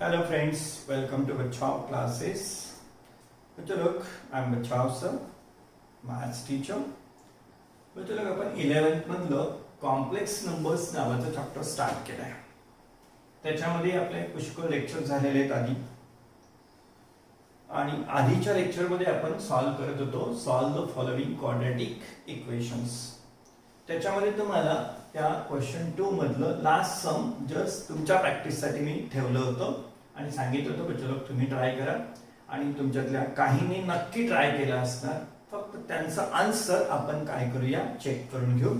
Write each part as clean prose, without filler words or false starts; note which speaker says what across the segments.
Speaker 1: Hello friends, welcome to Bachao classes. Look, I'm Bachao sir, maths teacher. Look, आपण 11th मधलं complex numbers नावाचं chapter start केलंय. त्याच्यामध्ये आपले पुष्कळ लेक्चर झालेले आहेत आधी. आणि आधीच्या लेक्चर मध्ये आपण सॉल्व करत होतो solve the following quadratic equations. त्याच्यामध्ये तुम्हाला त्या क्वेश्चन 2 मधलं लास्ट सम जस्ट तुमच्या प्रॅक्टिस साठी मी ठेवलं होतं आणि सांगितलं होतं बच्चो लोक तुम्ही ट्राय करा आणि तुमच्यातल्या काहींनी नक्की ट्राय केला असणार. फक्त त्यांचा आन्सर आपण काय करूया चेक करून घेऊ.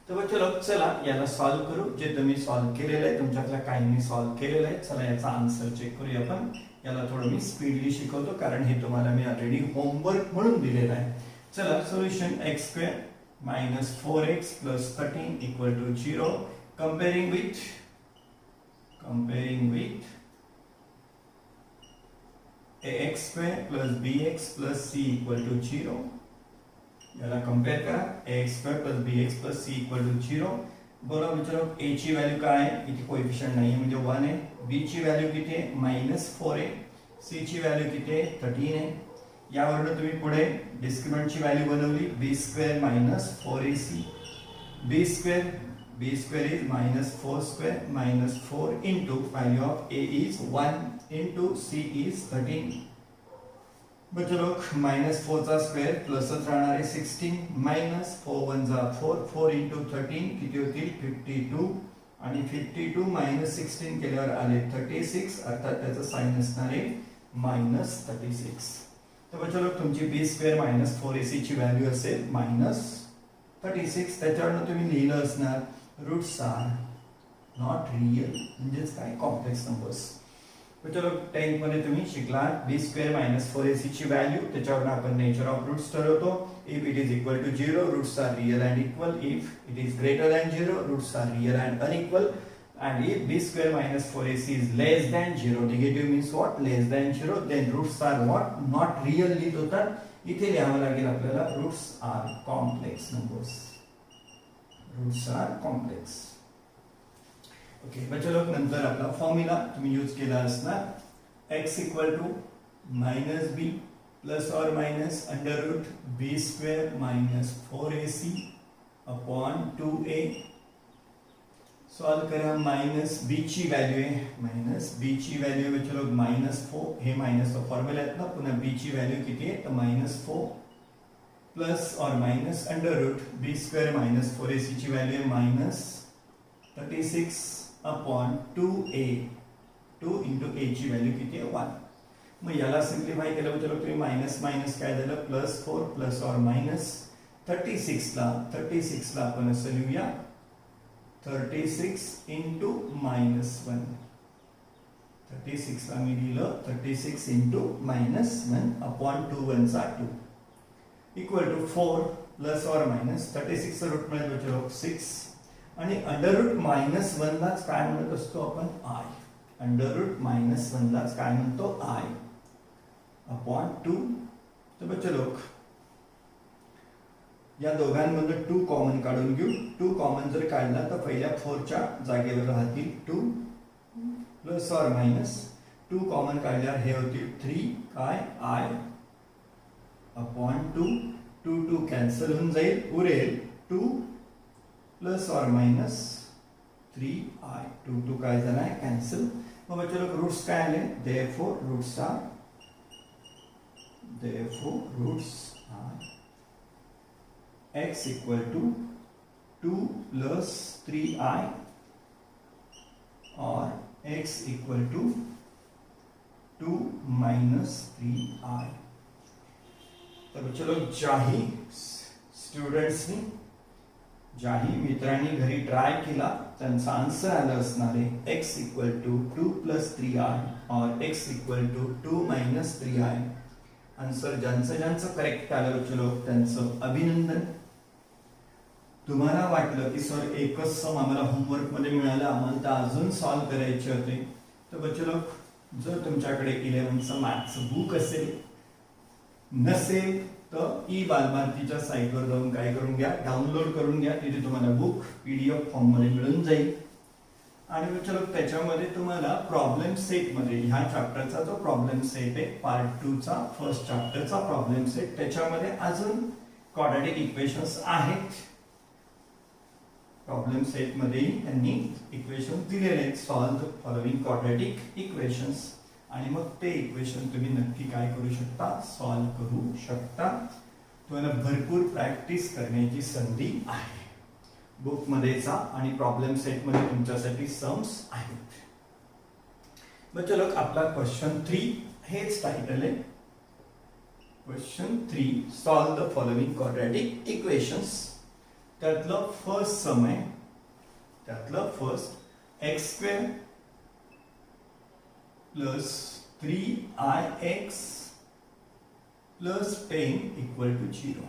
Speaker 1: तर बच्चो लोक चला याला सॉल्व करू. जे तुम्ही सॉल्व केलेलं आहे तुमच्यातल्या काहींनी सॉल्व केलेलं आहे. चला याचा आन्सर चेक करूया आपण. याला थोडं मी स्पीडली शिकवतो कारण हे तुम्हाला मी ऑलरेडी होमवर्क म्हणून दिलेलं आहे. चला solution x² minus 4x plus 13 equal to 0. Comparing with ax² plus bx plus c equal to 0. याला कंपेयर करा. ax² plus bx plus c equal to 0. बोला मित्रांनो a ची व्हॅल्यू काय आहे? इथे कोएफिशिएंट नाही म्हणजे 1 आहे. b ची व्हॅल्यू किती आहे? -4 आहे. c ची व्हॅल्यू किती आहे? 13 आहे. यावरून तुम्ही पुढे डिस्क्रिमिनंटची व्हॅल्यू बनवली b² minus 4ac. b² is -4² -4 into value of a is 1 into c is 13. बच्चों लोग -4 चा स्क्वेअर प्लसच राहणार आहे 16 minus 4 1 जा 4 4 into 13 किती होतील 52 आणि 52 minus 16 केल्यावर आले 36 अर्थात त्याचं साइन असणार आहे -36. तर बच्चों लोग तुमची b² -4ac ची व्हॅल्यू असेल -36. त्याच्यावर तुम्ही लिहिलं असणार रूट्स आर नॉट रियल म्हणजेच काय कॉम्प्लेक्स नंबर्स. बच्चों लोग 10th मध्ये तुम्ही शिकला b² -4ac ची व्हॅल्यू. त्याच्यावर आपण नेचर ऑफ रूट्स ठरवतो. If it is equal to 0 roots are real and equal. If it is greater than 0 roots are real and unequal. And if b² -4ac is less than 0, negative means what? Less than 0, then roots are what? Not real लिहित होतात. इथे लिहावं लागेल आपल्याला roots are complex numbers. Roots are complex. Okay बच्चो लोग नंतर आपला फॉर्म्युला तुम्ही यूज केला असणार x equal to -b plus और minus √b² -4ac upon 2a. Solve करा. -b ची व्हॅल्यू आहे b ची व्हॅल्यू बच्चो लोग -4. हे माइनस तो फॉर्म्युला आहेत ना. पुन्हा b ची व्हॅल्यू किती आहे तर -4 प्लस और माइनस √b² -4ac ची व्हॅल्यू आहे -36 अपॉन 2a. 2 into a ची व्हॅल्यू किती आहे 1. मग याला सिंप्लिफाय केलं बच्चो लोग तुम्ही माइनस माइनस काय झालं +4 प्लस और माइनस 36 ला आपण असं लिहूया 36 into -1. 36 ला मी लिहिलं 36 into -1 upon 2 1 चा 2 इक्वल टू 4 प्लस और माइनस 36 चा रूट मिळेल बच्चो लोग 6 आणि √-1 लाच काय म्हणत असतो आपण i. √-1 लाच काय म्हणतो i अपॉन 2. तर बच्चो लोग या दोघांमधून 2 कॉमन काढून घेऊ. 2 कॉमन जर काढला तर पहिल्या 4 च्या जागेवर राहतील 2 प्लस और माइनस 2 कॉमन काढल्यावर हे होतील 3 काय i अपॉन 2. 2 कॅन्सल होऊन जाईल. उरेल 2 प्लस और माइनस 3i. 2 काय झाला कॅन्सल. मग बच्चो लोग रूट्स काय आले therefore roots are x equal to 2 plus 3i or x equal to 2 minus 3i. तर बच्चो लोग ज्याही स्टुडंट्सनी ज्याही मित्रांनी घरी ट्राय केला त्यांचा आन्सर आला असणार आहे x equal to 2 plus 3i or x equal to 2 minus 3i. Answer ज्यांचं करेक्ट आलं बच्चो लोग त्यांचं अभिनंदन. तुम्हाला वाटलं की सर एकच सम आम्हाला होमवर्क मध्ये मिळालं आम्हाला तर अजून सॉल्व करायचे होते तर बच्चो लोग जर तुमच्याकडे 11th मॅथ्स बुक असेल नसेल तर ई बालभारतीच्या साईटवर जाऊन काय करून घ्या डाउनलोड करून घ्या. तिथे तुम्हाला बुक PDF फॉर्म मध्ये मिळून जाईल. आणि चलो त्याच्यामध्ये तुम्हाला प्रॉब्लेम सेट मध्ये ह्या चॅप्टरचा जो प्रॉब्लेम सेट आहे पार्ट 2 चा फर्स्ट चॅप्टरचा प्रॉब्लेम सेट त्याच्यामध्ये अजून क्वाड्रॅटिक इक्वेशन्स आहेत. प्रॉब्लेम सेट मध्ये त्यांनी इक्वेशन्स दिलेले आहेत. Solve the following quadratic equations आणि मग ते इक्वेशन तुम्ही नक्की काय करू शकता सॉल्व करू शकता. तुम्हाला भरपूर प्रॅक्टिस करण्याची संधी आहे. बुक मध्ये जा आणि प्रॉब्लेम सेट मध्ये तुमच्यासाठी सम्स आहेत. मग चलो आपला क्वेश्चन 3 हेच टायटल आहे. Question 3 solve the following quadratic equations. त्यातलं फर्स्ट सम आहे. त्यातलं first x² plus 3ix plus 10 equal to 0.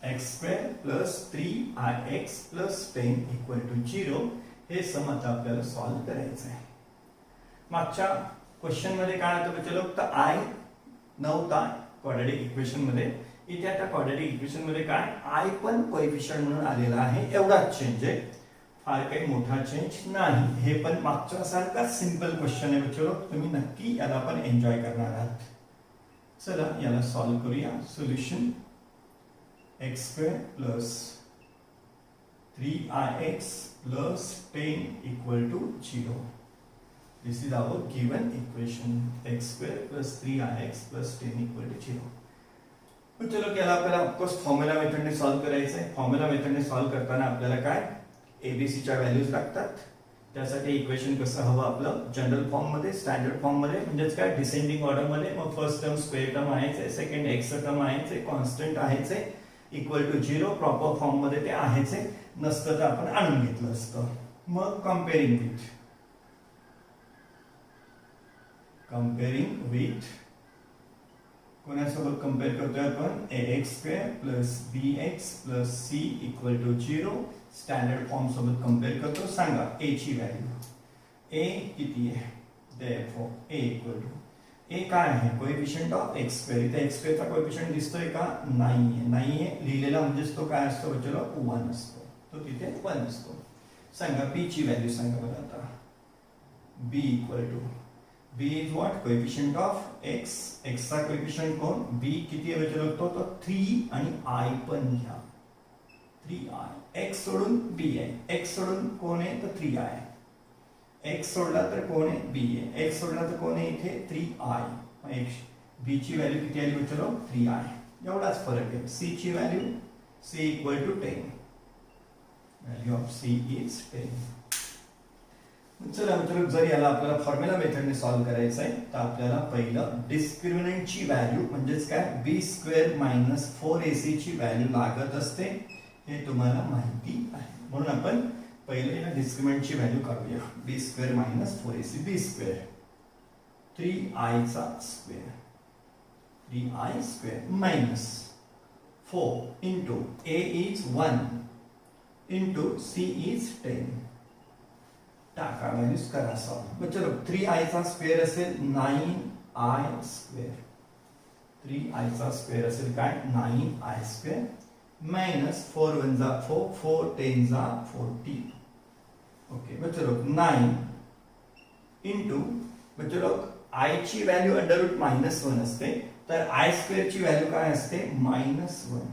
Speaker 1: x² plus 3ix plus 10 equal to 0 हे सम आता आपल्याला सॉल्व करायचं आहे. मागच्या क्वेश्चन मध्ये काय होतं चलो तर i नव्हता क्वाड्रॅटिक इक्वेशन मध्ये. इथे आता क्वाड्रॅटिक इक्वेशन मध्ये काय i पण कोएफिशियंट म्हणून आलेला आहे. एवढाच चेंज आहे. फार काही मोठा चेंज नाही. हे पण मागच्या सारखा सिंपल क्वेश्चन आहे. चलो तुम्ही नक्की याला पण एन्जॉय करणार आहात. चला याला सॉल्व करूया. Solution x² plus 3ix plus 10 equal to 0. This is our given equation. x² plus 3ix plus 10 equal to 0. तो चलो याला आपल्याला ऑफकोर्स फॉर्म्युला मेथडने सॉल्व करायचं आहे. फॉर्म्युला मेथडने सॉल्व करताना आपल्याला काय एबीसीच्या व्हॅल्यूज लागतात. त्यासाठी इक्वेशन कसं हवं आपलं जनरल फॉर्म मध्ये स्टँडर्ड फॉर्म मध्ये म्हणजेच काय डिसेंडिंग ऑर्डर मध्ये. मग फर्स्ट टर्म स्क्वेअर टर्म आहेच आहे. सेकंड एक्स टर्म आहेच आहे. कॉन्स्टंट आहेच आहे. इक्वल टू 0 प्रॉपर फॉर्म मध्ये ते आहेच आहे. नसतं तर आपण आणून घेतलं असतं. मग कंपेअरिंग विथ कोणासोबत कंपेअर करतोय आपण ax² plus bx plus c equal to 0 standard form सोबत कंपेअर करतो. सांगा a ची व्हॅल्यू. a किती आहे therefore a इक्वल टू ए काय आहे कोएफिशियंट ऑफ x². इथे x² चा कोएफिशियंट दिसतोय का नाहीये लिहिलेला म्हणजेच तो काय असतो चलो 1 असतो. तो तिथे 1 असतो. सांगा b ची व्हॅल्यू सांगा बरं आता. b equal to b is what coefficient of x. x चा कोएफिशियंट कोण b किती आहे चलो तो 3 आणि i पण घ्या. 3i x सोडून b आहे. x सोडून कोण आहे तर 3i आहे. x सोडला तर कोण आहे b आहे. x सोडला तर कोण आहे इथे 3i. b ची व्हॅल्यू किती आली चलो 3i. एवढाच फरक आहे. c ची value c equal to 10. Value of c is 10. चला मित्रांनो जर याला आपल्याला फॉर्म्युला मेथडने सॉल्व करायचं आहे तर आपल्याला पहिलं डिस्क्रिमिनंटची व्हॅल्यू म्हणजेच काय b² मायनस 4ac ची व्हॅल्यू लागत असते. हे तुम्हाला माहिती आहे. म्हणून आपण पहिले या डिस्क्रिमिनंटची व्हॅल्यू काढूया. b² minus 4ac. b² 3i चा square 3i² minus 4 into a is 1 into c is 10. टाका व्हॅल्यूज करा सॉल्व. मग चलो 3i चा स्क्वेअर असेल 9i². 3i चा स्क्वेअर असेल काय 9i² मायनस 4 1 जा 4 4 10 जा 40. ओके मग चलो 9 इंटू मग चलो i ची व्हॅल्यू अंडर रूट -1 असते तर i² ची व्हॅल्यू काय असते -1.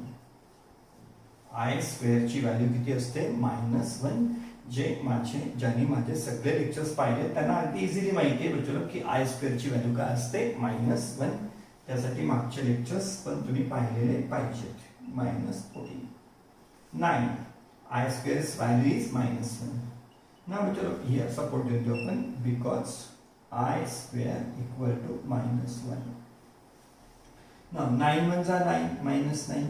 Speaker 1: i² ची व्हॅल्यू किती असते -1. ज्यांनी माझे सगळे लेक्चर्स पाहिले त्यांना अगदी इझिली माहिती आहे बच्चों की i² ची व्हॅल्यू काय असते -1. त्यासाठी मागचे लेक्चर्स पण तुम्ही पाहिलेले पाहिजेत. -14 9 i² value is -1. Now चलो here support देतो आपण because i² equal to -1. Now 9 1 जा 9 -9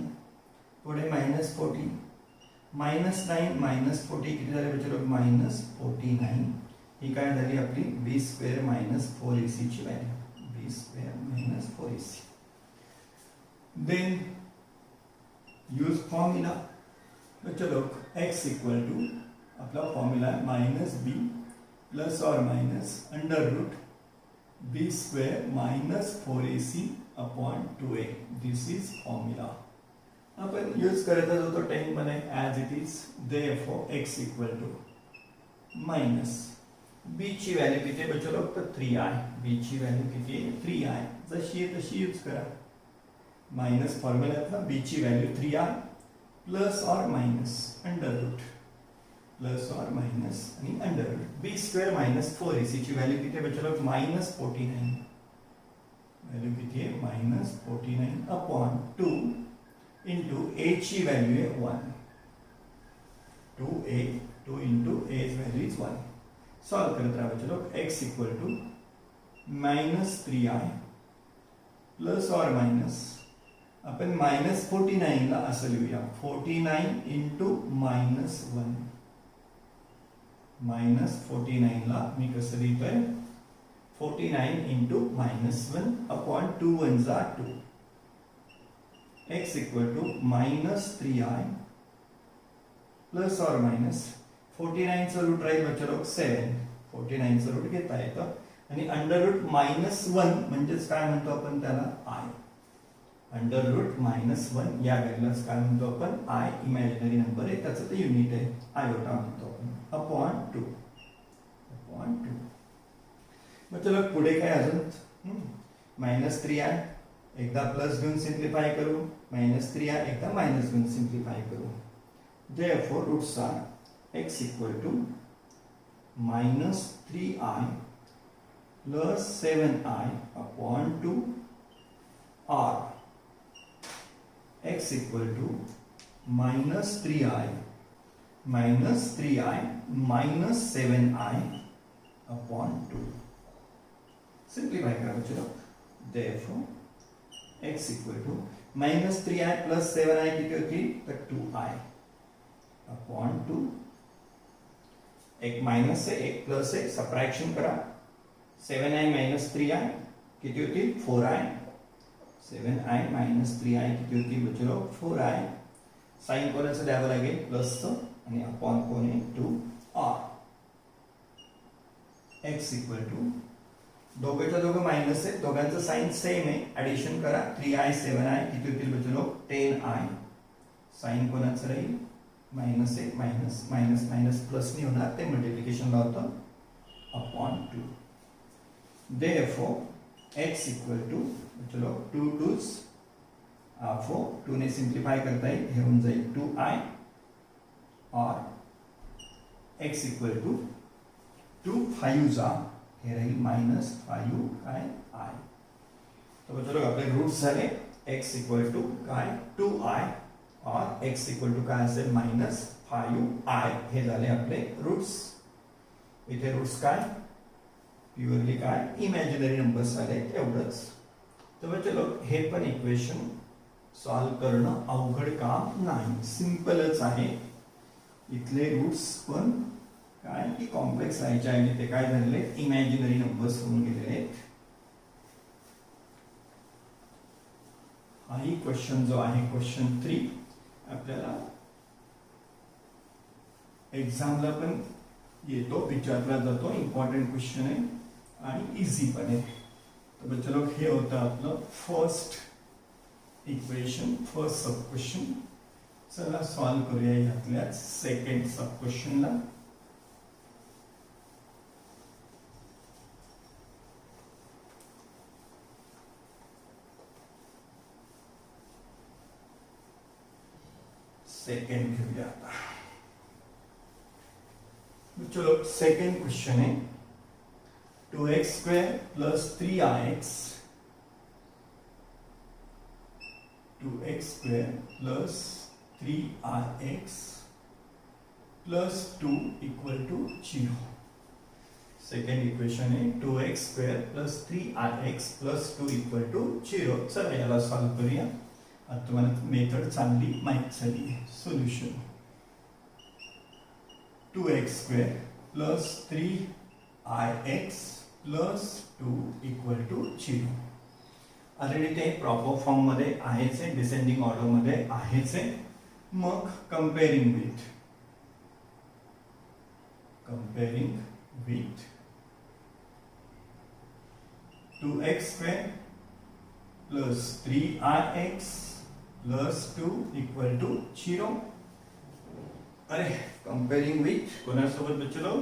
Speaker 1: पुढे -40 -9 -40 किती झाले बच्चो -49. ही काय झाली आपली b² मायनस 4ac ची value b² minus 4ac. Then use formula बच्चो लोग x इक्वल टू अपना फॉर्मूला -b प्लस और minus under root b² minus 4ac upon 2a. This is formula. अपन यूज करत होतो 10 मध्ये as it is. Therefore x equal to minus b ची value किती आहे बच्चो लोग? तर 3i. बी ची व्हॅल्यू किती आहे? 3i. जशी आहे तशी यूज करा. माइनस फॉर्म्युल्यातला बी ची व्हॅल्यू 3i प्लस और माइनस अंडर रूट, प्लस और माइनस आणि अंडर रूट. बी स्क्वेअर माइनस 4ac ची व्हॅल्यू किती आहे बच्चो लोग? माइनस 49. व्हॅल्यू किती आहे? माइनस 49 अपॉन 2 इंटू a ची व्हॅल्यू आहे 1. 2a, 2 into a's value is 1. Solve करत राहा बच्चो लोग. x equal to minus 3i plus और माइनस आपण माइनस 49 ला असं लिहूया. 49 इंटू माइनस 1. माइनस 49 ला मी कसं लिहितोय? 49 इंटू माइनस 1 अपॉन 2 1 जा 2. x equal to minus 3i plus और माइनस 49 चा रूट राहील बच्चो लोग 7. 49 चा रूट घेता येतं आणि अंडर रूट माइनस 1 म्हणजेच काय म्हणतो आपण त्याला? i. अंडर रूट माइनस 1 या व्हॅल्यूलाच काय म्हणतो आपण? i. इमॅजिनरी नंबर आहे, त्याचं ते युनिट आहे, आयोटा म्हणतो आपण. अपॉन 2. अपॉन 2. मग चला पुढे काय अजून? माइनस 3i एकदा प्लस घेऊन सिंप्लिफाय करू, माइनस 3i एकदा माइनस घेऊन सिंप्लिफाय करू. Therefore, roots are x equal to minus 3i plus 7i upon 2 or x equal to minus 3i minus 7i upon 2. Simplify करा बच्चों. Therefore, x equal to minus 3i plus 7i किती होती? तर 2i upon 2. एक minus है एक plus है, subtraction करा. 7i माइनस 3i किती होती? 4i. 7i माइनस 3i किती होती बच्चों लोग? 4i. साइन कोणाचं द्यावं लागेल? प्लसचं आणि अपॉन कोण आहे? 2r. x इक्वल टू दोघेच्या दोघं माइनस आहे, दोघांचं साइन सेम आहे. ऍडिशन करा. 3i 7i किती होतील बच्चों लोग? 10i. साइन कोणाचं राहील? माइनस एक माइनस माइनस माइनस प्लस नहीं होना, ते मल्टीप्लिकेशन लावतो upon 2. Therefore x equal to चलो 2 2s 4. 2 ने सिंप्लिफाय करता है, हे होऊन जाईल 2i और x इक्वल टू 2 5 जा हे राहील माइनस 5i. तो चलो आपले रूट्स झाले. x इक्वल टू काय? 2i और x इक्वल टू काय असेल? Minus 5i. हे झाले आपले रूट्स. इथे रूट्स काय? प्युअरली काय? इमॅजिनरी नंबर्स आले एवढंच. तर चलो हे पण इक्वेशन सॉल्व करणं अवघड काम नाही, सिंपलच आहे. इथले रूट्स पण काय की कॉम्प्लेक्स राहायचे आणि ते काय झालेले? इमॅजिनरी नंबर्स होऊन गेलेले आहेत. हाही क्वेश्चन जो आहे क्वेश्चन 3 आपल्याला एक्झामला पण येतो, विचारला जातो. इम्पॉर्टंट क्वेश्चन आहे आणि इझी पण आहे. तर चलो हे होतं आपलं फर्स्ट इक्वेशन, फर्स्ट सब क्वेश्चन. चला सॉल्व करूया यातल्या सेकंड सब क्वेश्चनला. सेकंड घेऊया आता. चलो सेकंड क्वेश्चन है 2x square plus 3ix 2x square plus 3rx plus 2 equal to 0. Second equation है 2x square plus 3rx plus 2 equal to 0. चला याला सॉल्व करूया. आता तुम्हाला मेथड चांगली माहित झाली आहे. Solution 2x square plus 3ix plus 2 equal to 0. Already ते प्रॉपर फॉर्म मध्ये आहेच आहे, डिसेंडिंग ऑर्डर मध्ये आहेच आहे. मग comparing with 2x square plus 3rx plus 2 equal to 0. अरे कंपेरिंग विथ कोणासोबत बच्चे लोग?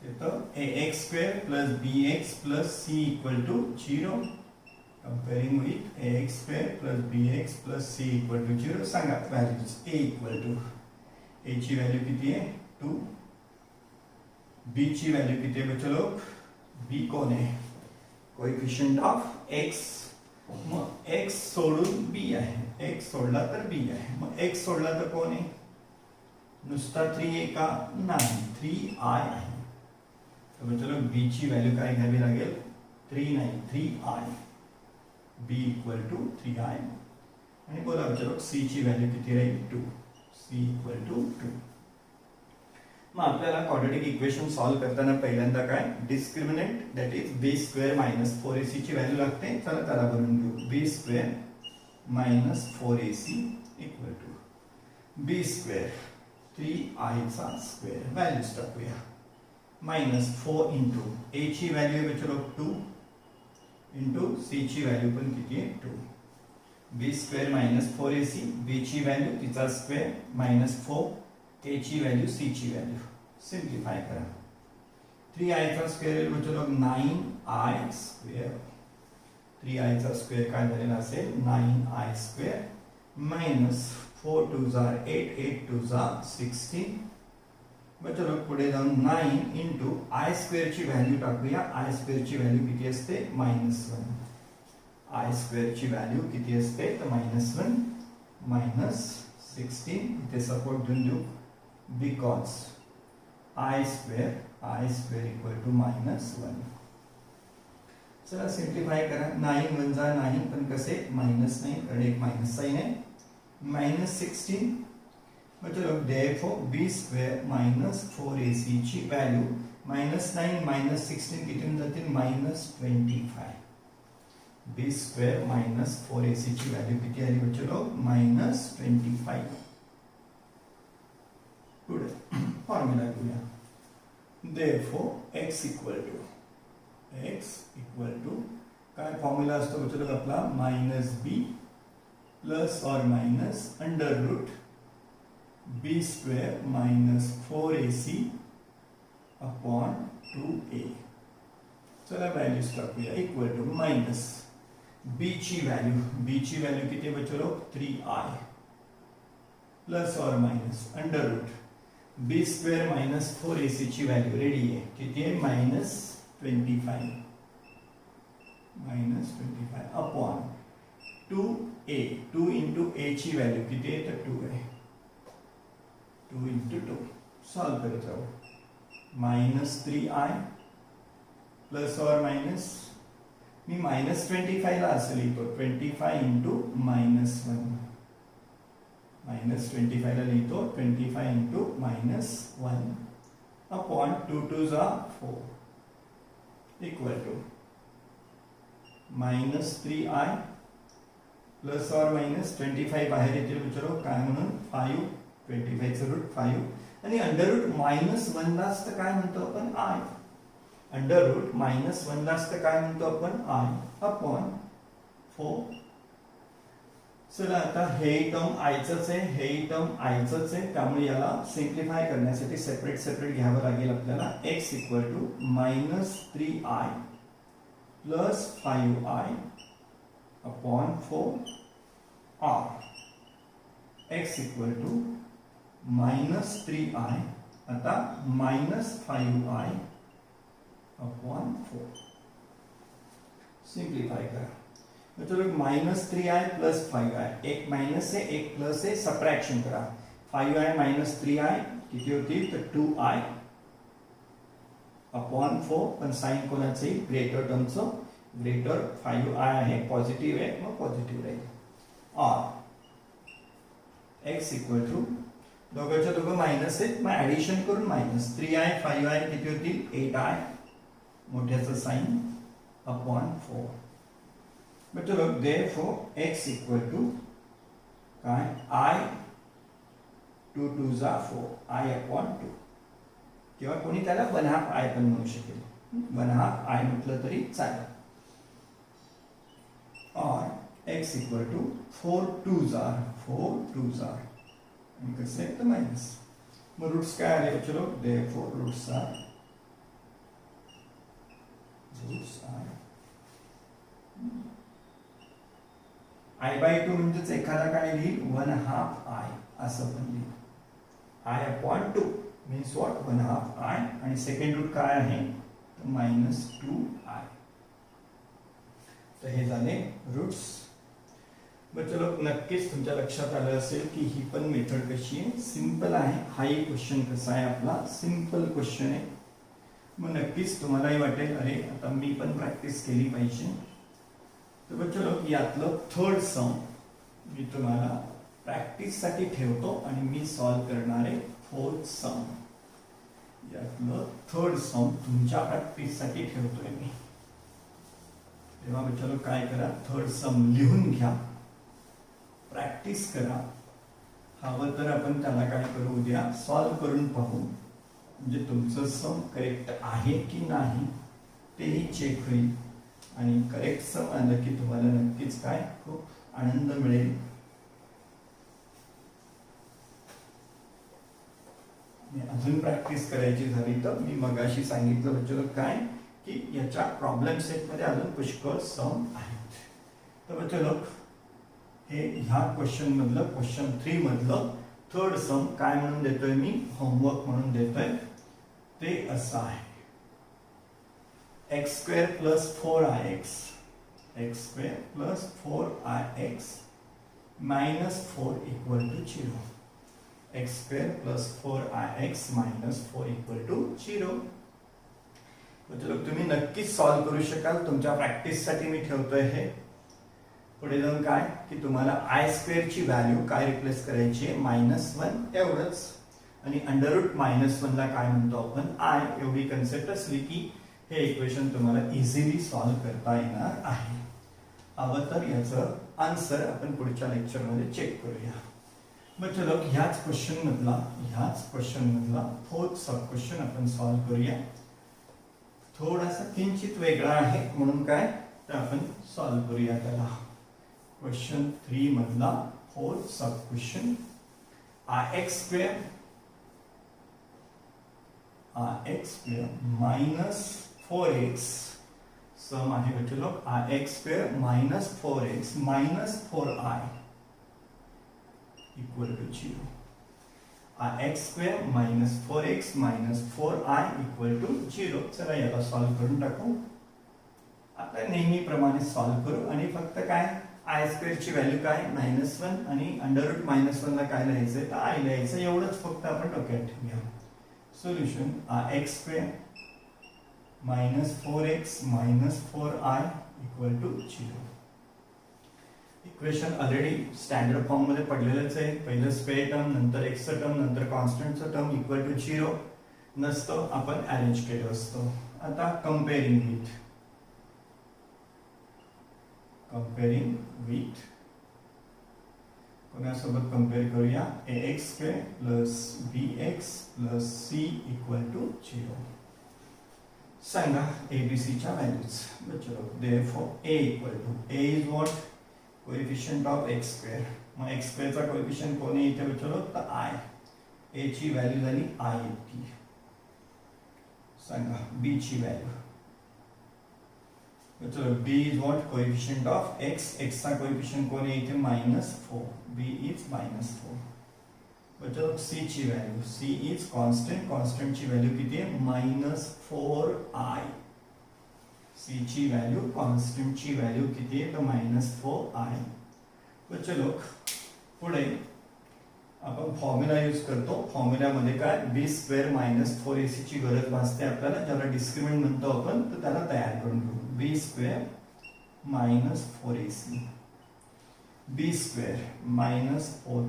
Speaker 1: तो ax square plus bx plus c equal to 0. Comparing with ax square plus bx plus c equal to 0. सांगा values. a equal to a ची value किती आहे 2. b ची व्हॅल्यू किती आहे बच्चो लोग? b कोण आहे? Coefficient of x. मग x सोडून b आहे. x सोडला तर b आहे. मग x सोडला तर कोण आहे? नुसता 3 आहे का? नाही, 3i आहे. तर बच्चो लोग b ची व्हॅल्यू काय घ्यावी लागेल? 3 नाही, 3i. b equal to 3i. आणि बोला बच्चो लोग c ची व्हॅल्यू किती राहील? 2. c equal to 2. मग आपल्याला क्वाड्रेटिक इक्वेशन सॉल्व करताना पहिल्यांदा काय? Discriminant that is b square minus 4ac ची व्हॅल्यू लागते. चला त्याला बनवून घेऊ. b square minus 4ac equal to b square 3i चा स्क्वेअर. व्हॅल्यूज टाकूया. मायनस 4 इंटू a ची व्हॅल्यू आहे बच्चो लोग 2 इंटू c ची व्हॅल्यू पण किती आहे? 2. b square minus 4ac, b ची व्हॅल्यू तिचा स्क्वेअर मायनस 4, a ची व्हॅल्यू c ची व्हॅल्यू. सिंप्लिफाय करा. 3i चा स्क्वेअर बच्चो लोग 9i स्क्वेअर. 3i चा स्क्वेअर काय झालेला असेल? 9i स्क्वेअर मायनस 4 2 जार 8 8 2 जार 16. बच्चो लोग पुढे जाऊन 9 इंटू आय स्क्वेअर ची व्हॅल्यू टाकूया. आय स्क्वेअर ची व्हॅल्यू किती असते? -1. आय स्क्वेअर ची व्हॅल्यू किती असते? तर -1 मायनस 16. इथे सपोर्ट देऊन देऊ. Because I square equal to -1. चला सिंप्लिफाय करा. 9 1 जा 9 पण कसे? मायनस नाही, कारण एक मायनस साइन आहे. -16. मतलब therefore b square minus 4ac ची व्हॅल्यू -9 -16 किती जातील? -25. b square minus 4ac ची व्हॅल्यू किती आली बच्चो लोग? -25. पुढे फॉर्म्युला घेऊया. therefore x equal to काय फॉर्म्युला असतो बच्चो लोग आपला? -b प्लस और minus under root b square minus 4ac upon 2a. चला व्हॅल्यूज टाकूया. इक्वल टू मायनस b ची व्हॅल्यू किती बच्चो लोग? 3i प्लस और minus under root b square minus 4ac ची व्हॅल्यू रेडी आहे. किती आहे? -25. Upon 2a. 2 इंटू a ची व्हॅल्यू किती आहे? तर 2 आहे. 2 इंटू 2 सॉल्व करत जाऊ. -3i प्लस और मायनस मी -25 ला असं लिहितो. 25 इंटू -1. -25 ला लिहितो 25 इंटू -1 अपॉन 2 2 जा 4 इक्वल टू -3i प्लस और मायनस 25 बाहेर येतील विचारो काय म्हणून? 5. 25 चं रूट 5 आणि अंडर रूट -1 ला असतं काय म्हणतो आपण? i. अंडर रूट -1 ला असतं काय म्हणतो आपण? i upon 4. चला आता हे टर्म आयचंच आहे, हे टर्म आयचंच आहे, त्यामुळे याला सिंप्लिफाय करण्यासाठी सेपरेट घ्यावं लागेल आपल्याला. x इक्वल टू -3i प्लस 5i upon 4r. x equal to -3i आता -5i अपॉन 4. सिंप्लिफाय करा. चलो -3i प्लस 5i. एक माइनस है एक प्लस है, सबट्रैक्शन करा. 5i माइनस 3i किती होती? तर 2i अपॉन 4. पण साइन कोणाचे? ग्रेटर टर्मचं. ग्रेटर 5i आहे, पॉझिटिव्ह आहे, मग पॉझिटिव्ह राहील. और x इक्वल टू दोघांच्या दोघं मायनस आहेत, मग ऍडिशन करून -3i 5i किती होतील? 8i मोठ्याचं sine upon 4. मतलब therefore x इक्वल टू काय? i 2 2 जा 4 i अपॉन 2. किंवा कोणी त्याला 1/2 i पण म्हणू शकेल. 1/2 i म्हटलं तरी चालेल. और x इक्वल टू 4 2 जा आणि कसं आहे तर मायनस. मग रूट्स काय आले? चलो therefore roots are roots I by 2 म्हणजेच एखादा काय लिहिल 1/2 आय असं पण लिहिल I upon 2 means what 1/2 I आणि सेकंड रूट काय आहे -2 आय. तर हे झाले रूट्स. मग चलो नक्कीच तुमच्या लक्षात आलं असेल की ही पण मेथड कशी आहे सिंपल आहे. हाही क्वेश्चन कसा आहे आपला सिंपल क्वेश्चन आहे. मग नक्कीच तुम्हालाही वाटेल अरे आता मी पण प्रॅक्टिस केली पाहिजे. तर चलो यातलं थर्ड सम मी तुम्हाला प्रॅक्टिस साठी ठेवतो आणि मी सॉल्व करणार आहे फोर्थ सम. यातलं थर्ड सम तुमच्या प्रॅक्टिस साठी ठेवतोय मी. तेव्हा चलो काय करा थर्ड सम लिहून घ्या प्रॅक्टिस करा. हवं तर आपण त्याला काय करू उद्या सॉल्व करून पाहू म्हणजे तुमचं सम करेक्ट आहे की नाही तेही चेक होईल आणि करेक्ट सम आलं की तुम्हाला नक्कीच काय खूप आनंद मिळेल. अजून प्रॅक्टिस करायची झाली तर मी मगाशी सांगितलं बच्चो काय की याच्या प्रॉब्लेम सेट मध्ये अजून पुष्कळ सम आहेत. तर बच्चो हे ह्या क्वेश्चन मधलं क्वेश्चन 3 मधलं थर्ड सम काय म्हणून देतोय मी होमवर्क म्हणून देतोय. ते असं आहे x² + 4ix x² + 4ix - 4 = 0. x² + 4ix - 4 = 0. चलो तुम्ही नक्कीच सॉल्व करू शकाल. तुमच्या प्रॅक्टिस साठी मी ठेवतोय हे. पुढे जाऊन काय की तुम्हाला i² ची व्हॅल्यू काय रिप्लेस करायची आहे -1 एवढंच आणि √-1 ला काय म्हणतो आपण i एवढी कन्सेप्ट असली की हे इक्वेशन तुम्हाला इझिली सॉल्व करता येणार आहे. हवं तर याचं आन्सर आपण पुढच्या लेक्चर मध्ये चेक करूया. मग चलो ह्याच क्वेश्चन मधला फोर्थ सब क्वेश्चन आपण सॉल्व करूया. थोडासा किंचित वेगळा आहे म्हणून काय तर आपण सॉल्व करूया त्याला. क्वेश्चन 3 मधला फोर्थ सब क्वेश्चन x² - 4x सम आहे बच्चो x² - 4x - 4i = 0. x² - 4x - 4i = 0. चला याला सॉल्व करून टाकू. आता नेहमीप्रमाणे सॉल्व करू आणि फक्त काय i² ची व्हॅल्यू काय -1 आणि √-1 ला काय लिहायचंय तर i लिहायचं एवढंच फक्त आपण डोक्यात ठेवूया. Solution x² - 4x - 4i = 0. Equation already standard form मध्ये पडलेलंच आहे. पहिलं स्क्वेअर टर्म नंतर एक्स टर्म नंतर कॉन्स्टंटचं टर्म = 0 नसतं आपण अरेंज केलं असतं. आता कंपेअरिंग विथ कोणासोबत कंपेअर करूया ax² + bx + c = 0. सांगा abc च्या व्हॅल्यूज. बच्चो therefore a is what coefficient of x². मग x² चा कोएफिशिएंट कोण आहे इथे बच्चो तर i. a ची व्हॅल्यू झाली i इतकी. सांगा b ची व्हॅल्यू. चलो b is what coefficient of x. x चा कोएफिशिएंट कोण आहे इथे -4. b is -4. बच्चो c ची व्हॅल्यू. c is कांस्टेंट ची व्हॅल्यू किती आहे -4i. c ची व्हॅल्यू कांस्टेंट ची व्हॅल्यू किती आहे तर -4i. बच्चो पुढे आपण फॉर्म्युला यूज करतो. फॉर्म्युल्यामध्ये काय b² - 4ac ची गरज भासते आपल्याला ज्याला डिस्क्रिमिनंट म्हणतो आपण तर त्याला तयार करून घेऊ. b² - 4ac b² - 4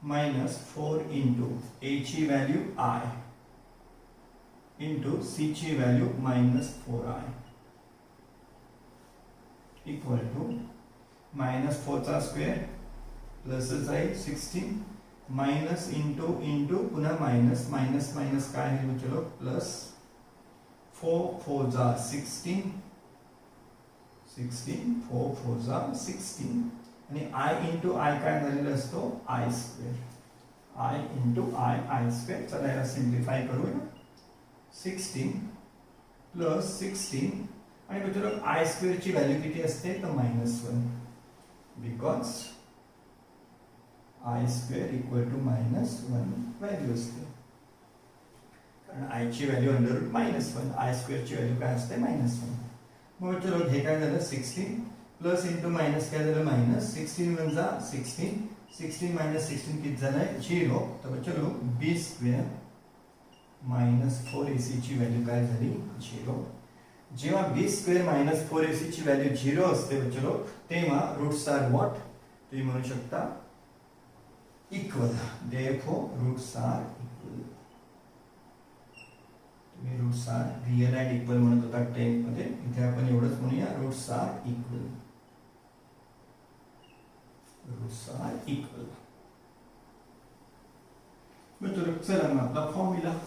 Speaker 1: -4 into a ची व्हॅल्यू i into c ची व्हॅल्यू -4i इक्वल टू -4 प्लसच आहे 16 मायनस इंटू पुन्हा मायनस काय आहे चलो प्लस 4 4 जा 16 4 4 जा 16 आणि i इंटू i काय झालेला असतो i². i into i i². चला याला सिम्प्लिफाय करूया. 16 प्लस 16 आणि मित्रांनो आय स्क्वेअर ची व्हॅल्यू किती असते तर -1 because I square equal to -1 value असते कारण आय ची value under root -1 I square ची व्हॅल्यू काय असते -1 मग चलो हे काय झालं 16 प्लस इंटू मायनस काय झालं -16 वन जा 16 16 मायनस 16 किती झालंय 0 तर चलो b स्क्वेअर -4ac ची व्हॅल्यू काय झाली 0 जेव्हा b स्क्वेअर -4ac ची व्हॅल्यू 0 असते बच्चो तेव्हा रूट्स आर व्हॉट तुम्ही म्हणू शकता equal therefore roots are equal तुम्ही roots are real and equal म्हणत होता 10 मध्ये इथे आपण एवढंच म्हणूया roots are equal roots are equal बच्चो चला मग आपला formula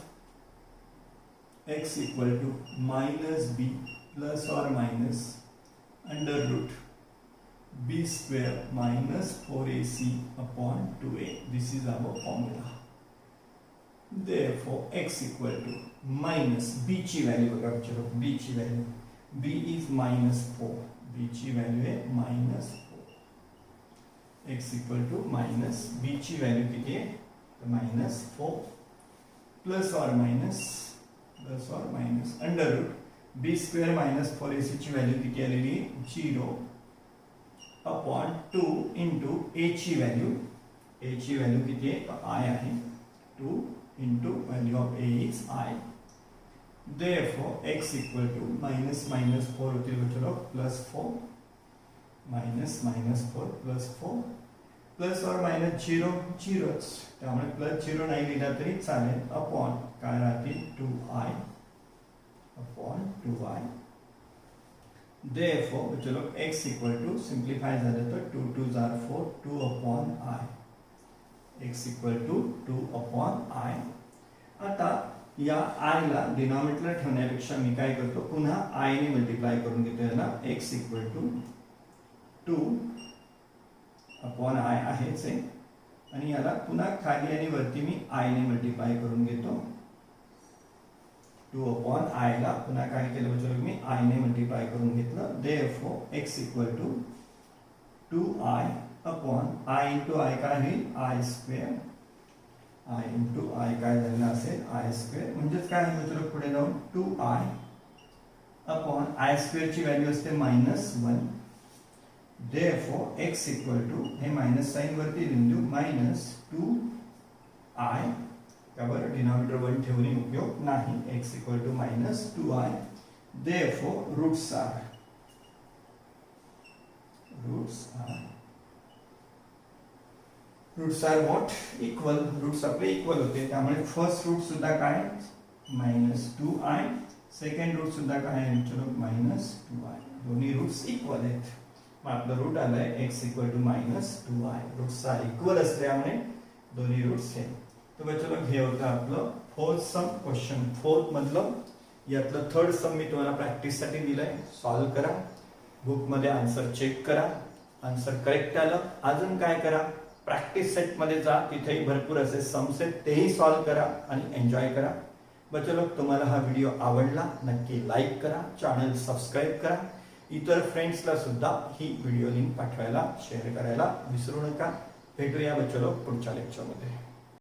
Speaker 1: x equal to -b plus or minus under root b square -4ac upon 2a. This is our formula. Therefore, x equal to minus b ची value बघा चलो b ची value b is -4 b ची value आहे -4 x equal to minus b ची value किती आहे तर -4 plus or minus under root b square -4ac ची व्हॅल्यू किती आलेली 0 अपॉन 2 इंटू a ची व्हॅल्यू किती आहे i आहे 2 into value of a is i therefore x equal to -4 होतील चलो +4 -4 +4 प्लस और मायनस 0 0च त्यामुळे +0 नाही लिहिला तरी चालेल अपॉन काय राहतील 2i अपॉन 2i therefore चलो x इक्वल टू सिंप्लिफाय झालं तर 2 2 are 4 2 upon i x equal to 2 upon i आता या i ला डिनॉमिनेटर ठेवण्यापेक्षा मी काय करतो पुन्हा i ने मल्टिप्लाय करून घेतो याला x equal to 2 upon i आहेच आहे आणि याला पुन्हा खाली आणि वरती मी i ने मल्टिप्लाय करून घेतो 2 अपॉन i ला पुन्हा काय केलं बच्चों मी i ने मल्टिप्लाय करून घेतलं therefore x equal to 2i upon i into i काय होईल i square i into i काय झालेलं असेल i स्क्वेअर म्हणजेच काय आहे बच्चों पुढे जाऊन 2i अपॉन i स्क्वेअर ची व्हॅल्यू असते -1 therefore x equal to हे माइनस साइन वरती लिहून देऊ -2i का बरं डिनॉमिनेटर 1 ठेवणे उपयोग नाही x equal to -2i therefore roots are what equal roots आपले इक्वल होते त्यामुळे फर्स्ट रूट सुद्धा काय -2i सेकंड रूट सुद्धा काय आहे चलो -2i दोन्ही रूट्स इक्वल आहेत मग आपलं रूट आलाय x equal to -2i roots are equal असल्यामुळे दोन्ही रूट्स आहेत तर बच्चो हे होतं आपलं फोर्थ सम क्वेश्चन फोर्थ मधलं यातलं थर्ड सम मी तुम्हाला प्रॅक्टिस साठी दिलंय सॉल्व करा बुक मध्ये आन्सर चेक करा आन्सर करेक्ट आलं अजून काय करा प्रॅक्टिस सेट मध्ये जा तिथेही भरपूर असे सम्स आहेत तेही सॉल्व करा आणि एन्जॉय करा बच्चो तुम्हाला हा व्हिडिओ आवडला नक्की लाईक करा चॅनल सबस्क्राईब करा इतर फ्रेंड्सला सुद्धा ही व्हिडिओ लिंक पाठवायला शेअर करायला विसरू नका भेटूया बच्चो पुढच्या लेक्चरमध्ये